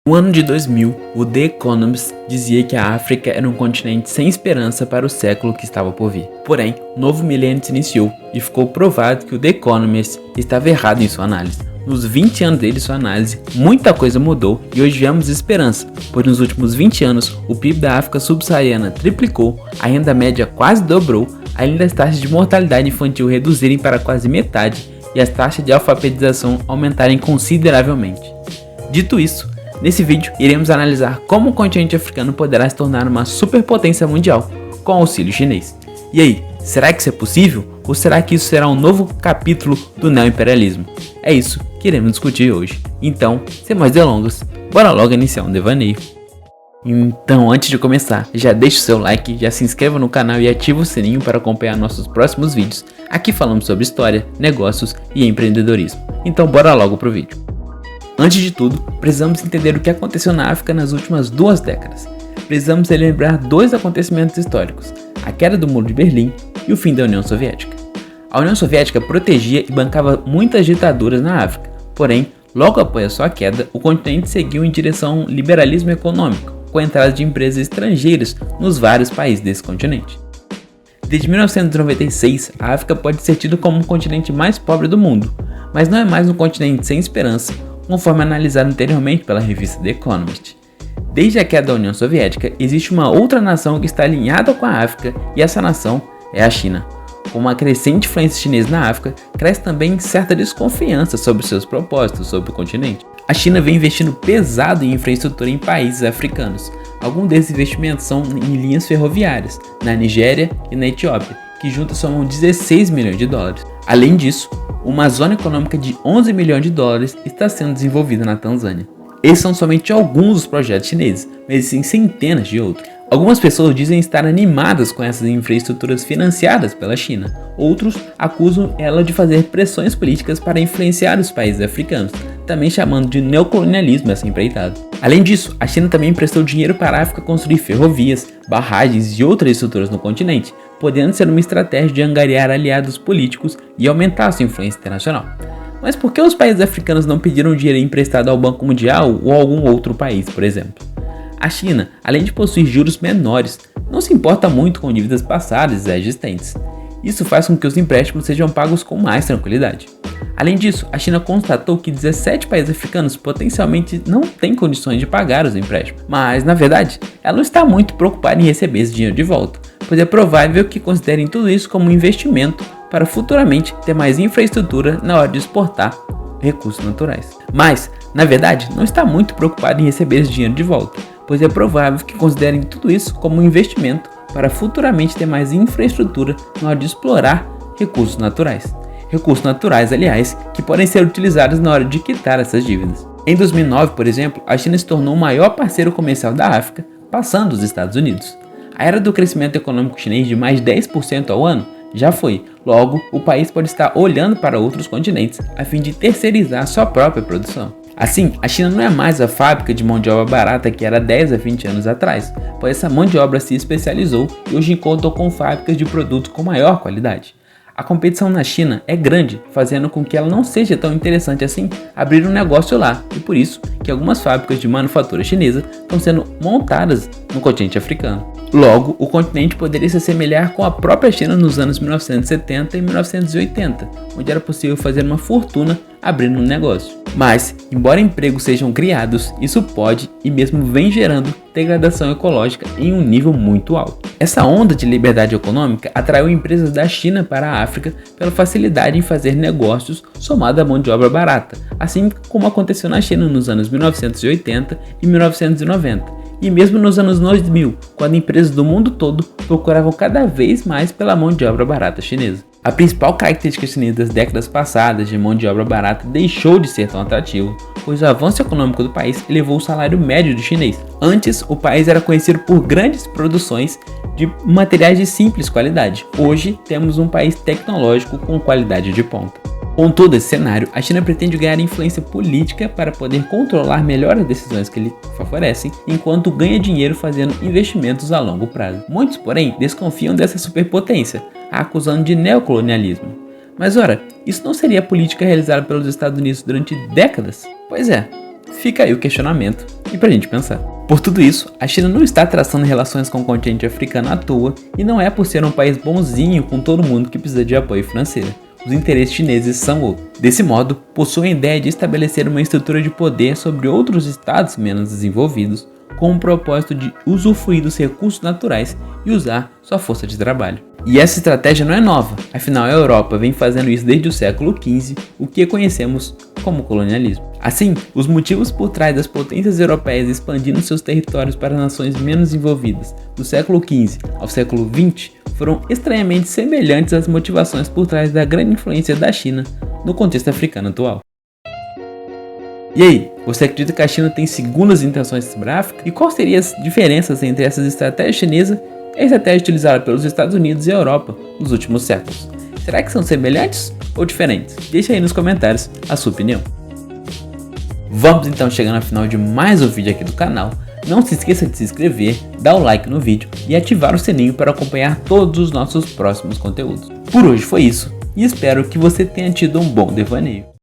No ano de 2000, o The Economist dizia que a África era um continente sem esperança para o século que estava por vir. Porém, o novo milênio se iniciou e ficou provado que o The Economist estava errado em sua análise. Nos 20 anos de sua análise, muita coisa mudou e hoje vemos esperança, pois nos últimos 20 anos, o PIB da África subsaariana triplicou, a renda média quase dobrou, além das taxas de mortalidade infantil reduzirem para quase metade e as taxas de alfabetização aumentarem consideravelmente. Dito isso, nesse vídeo iremos analisar como o continente africano poderá se tornar uma superpotência mundial com auxílio chinês. E aí, será que isso é possível? Ou será que isso será um novo capítulo do neoimperialismo? É isso que iremos discutir hoje. Então, sem mais delongas, bora logo iniciar um devaneio. Então, antes de começar, já deixa o seu like, já se inscreva no canal e ativa o sininho para acompanhar nossos próximos vídeos. Aqui falamos sobre história, negócios e empreendedorismo. Então bora logo pro vídeo. Antes de tudo, precisamos entender o que aconteceu na África nas últimas 2 décadas. Precisamos relembrar 2 acontecimentos históricos, a queda do Muro de Berlim e o fim da União Soviética. A União Soviética protegia e bancava muitas ditaduras na África, porém, logo após a sua queda, o continente seguiu em direção ao liberalismo econômico, com a entrada de empresas estrangeiras nos vários países desse continente. Desde 1996, a África pode ser tida como o continente mais pobre do mundo, mas não é mais um continente sem esperança, conforme analisado anteriormente pela revista The Economist. Desde a queda da União Soviética, existe uma outra nação que está alinhada com a África e essa nação é a China. Com uma crescente influência chinesa na África, cresce também certa desconfiança sobre seus propósitos sobre o continente. A China vem investindo pesado em infraestrutura em países africanos. Alguns desses investimentos são em linhas ferroviárias, na Nigéria e na Etiópia, que juntas somam 16 milhões de dólares. Além disso, uma zona econômica de 11 milhões de dólares está sendo desenvolvida na Tanzânia. Esses são somente alguns dos projetos chineses, mas existem centenas de outros. Algumas pessoas dizem estar animadas com essas infraestruturas financiadas pela China. Outros acusam ela de fazer pressões políticas para influenciar os países africanos, também chamando de neocolonialismo essa empreitada. Além disso, a China também emprestou dinheiro para a África construir ferrovias, barragens e outras estruturas no continente, podendo ser uma estratégia de angariar aliados políticos e aumentar sua influência internacional. Mas por que os países africanos não pediram dinheiro emprestado ao Banco Mundial ou a algum outro país, por exemplo? A China, além de possuir juros menores, não se importa muito com dívidas passadas e existentes. Isso faz com que os empréstimos sejam pagos com mais tranquilidade. Além disso, a China constatou que 17 países africanos potencialmente não têm condições de pagar os empréstimos, mas na verdade, ela não está muito preocupada em receber esse dinheiro de volta, pois é provável que considerem tudo isso como um investimento para futuramente ter mais infraestrutura na hora de exportar recursos naturais. Mas, na verdade, não está muito preocupada em receber esse dinheiro de volta, pois é provável que considerem tudo isso como um investimento para futuramente ter mais infraestrutura na hora de explorar recursos naturais. Recursos naturais, aliás, que podem ser utilizados na hora de quitar essas dívidas. Em 2009, por exemplo, a China se tornou o maior parceiro comercial da África, passando os Estados Unidos. A era do crescimento econômico chinês de mais 10% ao ano já foi. Logo, o país pode estar olhando para outros continentes a fim de terceirizar sua própria produção. Assim, a China não é mais a fábrica de mão de obra barata que era 10 a 20 anos atrás, pois essa mão de obra se especializou e hoje conta com fábricas de produtos com maior qualidade. A competição na China é grande, fazendo com que ela não seja tão interessante assim abrir um negócio lá, e por isso que algumas fábricas de manufatura chinesa estão sendo montadas no continente africano. Logo, o continente poderia se assemelhar com a própria China nos anos 1970 e 1980, onde era possível fazer uma fortuna abrindo um negócio. Mas, embora empregos sejam criados, isso pode e mesmo vem gerando degradação ecológica em um nível muito alto. Essa onda de liberdade econômica atraiu empresas da China para a África pela facilidade em fazer negócios somada à mão de obra barata, assim como aconteceu na China nos anos 1980 e 1990. E mesmo nos anos 2000, quando empresas do mundo todo procuravam cada vez mais pela mão de obra barata chinesa. A principal característica chinesa das décadas passadas de mão de obra barata deixou de ser tão atrativo, pois o avanço econômico do país elevou o salário médio do chinês. Antes, o país era conhecido por grandes produções de materiais de simples qualidade. Hoje, temos um país tecnológico com qualidade de ponta. Com todo esse cenário, a China pretende ganhar influência política para poder controlar melhor as decisões que lhe favorecem, enquanto ganha dinheiro fazendo investimentos a longo prazo. Muitos, porém, desconfiam dessa superpotência, a acusando de neocolonialismo. Mas ora, isso não seria a política realizada pelos Estados Unidos durante décadas? Pois é, Fica aí o questionamento e pra gente pensar. Por tudo isso, a China não está traçando relações com o continente africano à toa e não é por ser um país bonzinho com todo mundo que precisa de apoio financeiro. Os interesses chineses são outros. Desse modo, possuem a ideia de estabelecer uma estrutura de poder sobre outros estados menos desenvolvidos, com o propósito de usufruir dos recursos naturais e usar sua força de trabalho. E essa estratégia não é nova, afinal a Europa vem fazendo isso desde o século XV, o que conhecemos como colonialismo. Assim, os motivos por trás das potências europeias expandindo seus territórios para nações menos desenvolvidas do século XV ao século XX foram estranhamente semelhantes às motivações por trás da grande influência da China no contexto africano atual. E aí, você acredita que a China tem segundas intenções sobre a África? E quais seriam as diferenças entre essas estratégias chinesas e a estratégia utilizada pelos Estados Unidos e a Europa nos últimos séculos? Será que são semelhantes ou diferentes? Deixa aí nos comentários a sua opinião. Vamos então chegando ao final de mais um vídeo aqui do canal. Não se esqueça de se inscrever, dar o like no vídeo e ativar o sininho para acompanhar todos os nossos próximos conteúdos. Por hoje foi isso e espero que você tenha tido um bom devaneio.